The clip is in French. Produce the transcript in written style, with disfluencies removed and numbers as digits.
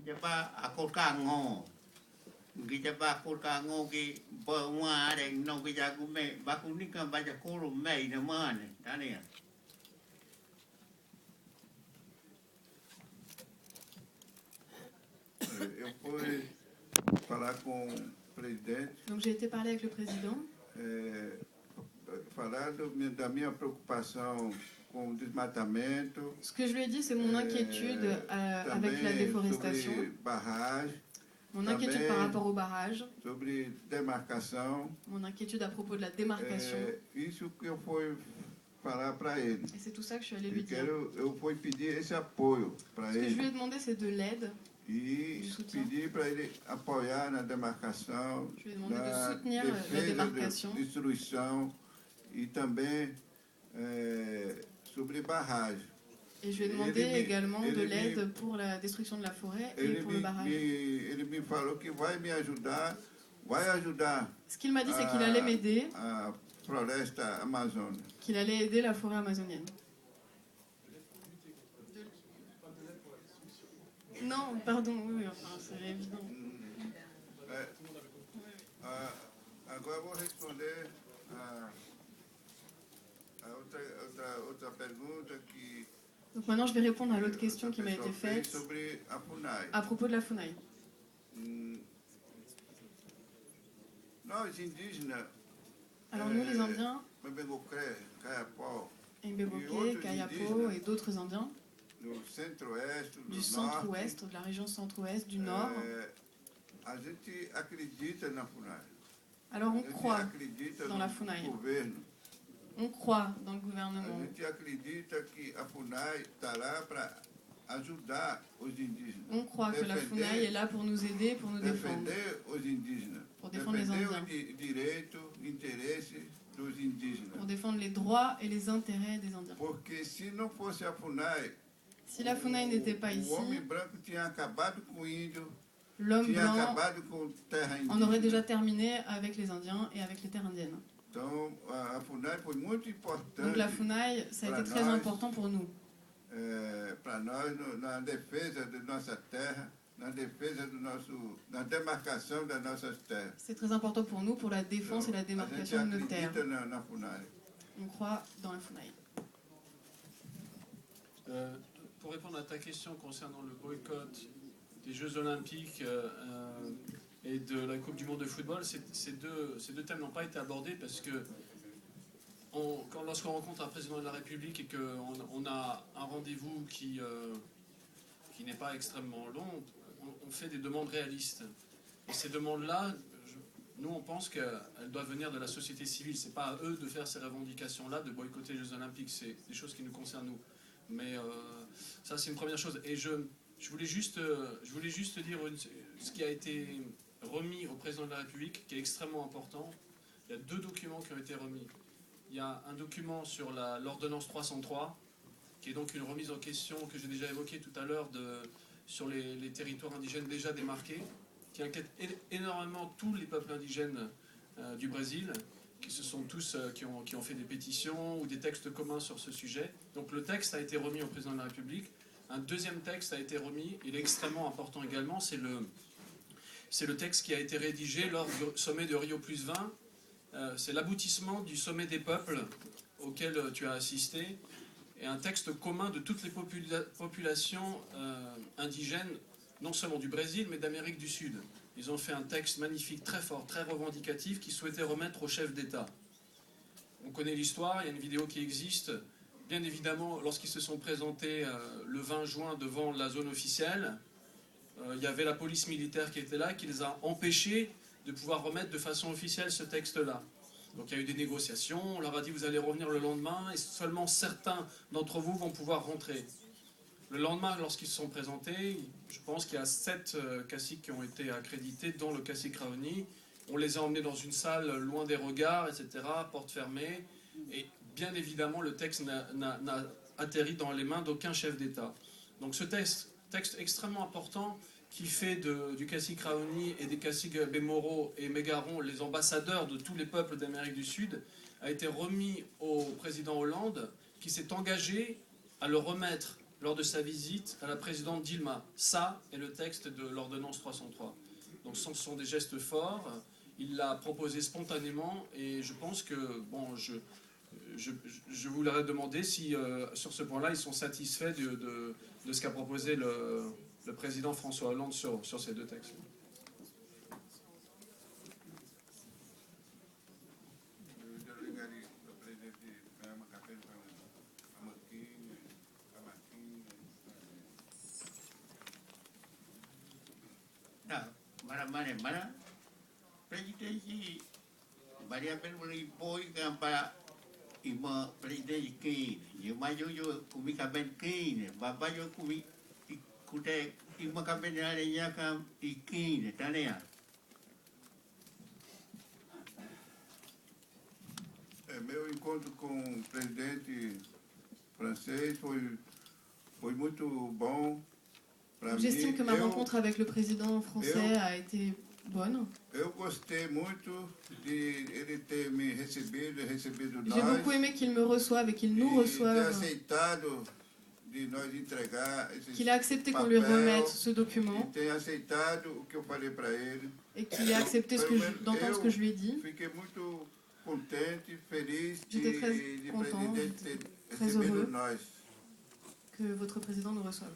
Kita pa ako kango. Kita pa ako kango ki bawa ada no kita kume baku ni kan baca korum mai na mana tani. Eu fui falar com o presidente. Donc j'ai été parler avec le président. Falar da minha preocupação com o desmatamento. Ce que je lui ai dit, c'est mon inquiétude avec la déforestation. Barrage. Mon inquiétude par rapport au barrage. Sobre demarcação. Mon inquiétude à propos de la démarcation. Isso que eu fui falar para ele. Et c'est tout ça que je suis allée lui dire. Eu fui pedir esse apoio para ele. Ce que je lui ai demandé, c'est de l'aide. E pedir para ele apoiar na demarcação, na defesa, destruição e também sobre barragem. Et je lui ai demandé également de l'aide pour la destruction de la forêt et pour le barrage. Ele me falou que vai me ajudar, vai ajudar. Ce qu'il m'a dit, c'est qu'il allait m'aider. A floresta amazônica. Qu'il allait aider la forêt amazonienne. Non, pardon, oui, enfin, c'est évident. Agora eu vou responder a outra pergunta que... Donc maintenant, je vais répondre à l'autre question qui m'a été faite à propos de la FUNAI. Alors nous, les Indiens, Mbeboké, Kayapo et d'autres Indiens, du centre-ouest, de la région centre-ouest, du nord. Alors on croit dans la FUNAI. On croit dans le gouvernement. On croit que la FUNAI est là pour nous aider, pour nous défendre. Pour défendre les Indiens. Pour défendre les droits et les intérêts des Indiens. Si la FUNAI n'était pas ici, l'homme blanc en aurait déjà terminé avec les Indiens et avec les terres indiennes. Donc la FUNAI, ça a été très important pour nous. C'est très important pour nous, pour la défense et la démarcation de nos terres. On croit dans la FUNAI. Pour répondre à ta question concernant le boycott des Jeux Olympiques et de la Coupe du Monde de football, ces deux thèmes n'ont pas été abordés parce que lorsqu'on rencontre un président de la République et qu'on a un rendez-vous qui n'est pas extrêmement long, on fait des demandes réalistes. Et ces demandes-là, nous on pense qu'elles doivent venir de la société civile. C'est pas à eux de faire ces revendications-là, de boycotter les Jeux Olympiques. C'est des choses qui nous concernent nous. Mais ça c'est une première chose. Et je voulais juste dire ce qui a été remis au président de la République, qui est extrêmement important. Il y a 2 documents qui ont été remis. Il y a un document sur l'ordonnance 303, qui est donc une remise en question que j'ai déjà évoquée tout à l'heure sur les territoires indigènes déjà démarqués, qui inquiète énormément tous les peuples indigènes du Brésil, qui ont fait des pétitions ou des textes communs sur ce sujet. Donc le texte a été remis au président de la République. Un deuxième texte a été remis, il est extrêmement important également, c'est le texte qui a été rédigé lors du sommet de Rio+20. C'est l'aboutissement du sommet des peuples auquel tu as assisté, et un texte commun de toutes les populations indigènes, non seulement du Brésil, mais d'Amérique du Sud. Ils ont fait un texte magnifique, très fort, très revendicatif, qu'ils souhaitaient remettre au chef d'État. On connaît l'histoire, il y a une vidéo qui existe. Bien évidemment, lorsqu'ils se sont présentés le 20 juin devant la zone officielle, il y avait la police militaire qui était là, qui les a empêchés de pouvoir remettre de façon officielle ce texte-là. Donc il y a eu des négociations, on leur a dit vous allez revenir le lendemain et seulement certains d'entre vous vont pouvoir rentrer. Le lendemain, lorsqu'ils se sont présentés, je pense qu'il y a 7 caciques qui ont été accrédités, dont le cacique Raoni. On les a emmenés dans une salle loin des regards, etc., porte fermée. Et bien évidemment, le texte n'a atterri dans les mains d'aucun chef d'État. Donc ce texte extrêmement important qui fait du cacique Raoni et des caciques Bémoro et Mégaron les ambassadeurs de tous les peuples d'Amérique du Sud, a été remis au président Hollande, qui s'est engagé à le remettre lors de sa visite à la présidente Dilma. Ça est le texte de l'ordonnance 303. Donc ce sont des gestes forts, il l'a proposé spontanément et je pense que, bon, je vous leur ai demandé si sur ce point-là ils sont satisfaits de ce qu'a proposé le président François Hollande sur ces deux textes. Mana presidente Maria Belmuli boy gampa ima presidente kini ye mayo yo kumi kaben kini baba yo kumi ikute ima kaben ale nyaka ikini tania. Meu encontro com o presidente francês foi muito bom. J'estime que ma rencontre avec le président français a été bonne. J'ai beaucoup aimé qu'il me reçoive et qu'il nous reçoive. Qu'il a accepté qu'on lui remette ce document. Et qu'il a accepté d'entendre ce que je lui ai dit. J'étais très content, très heureux que votre président nous reçoive.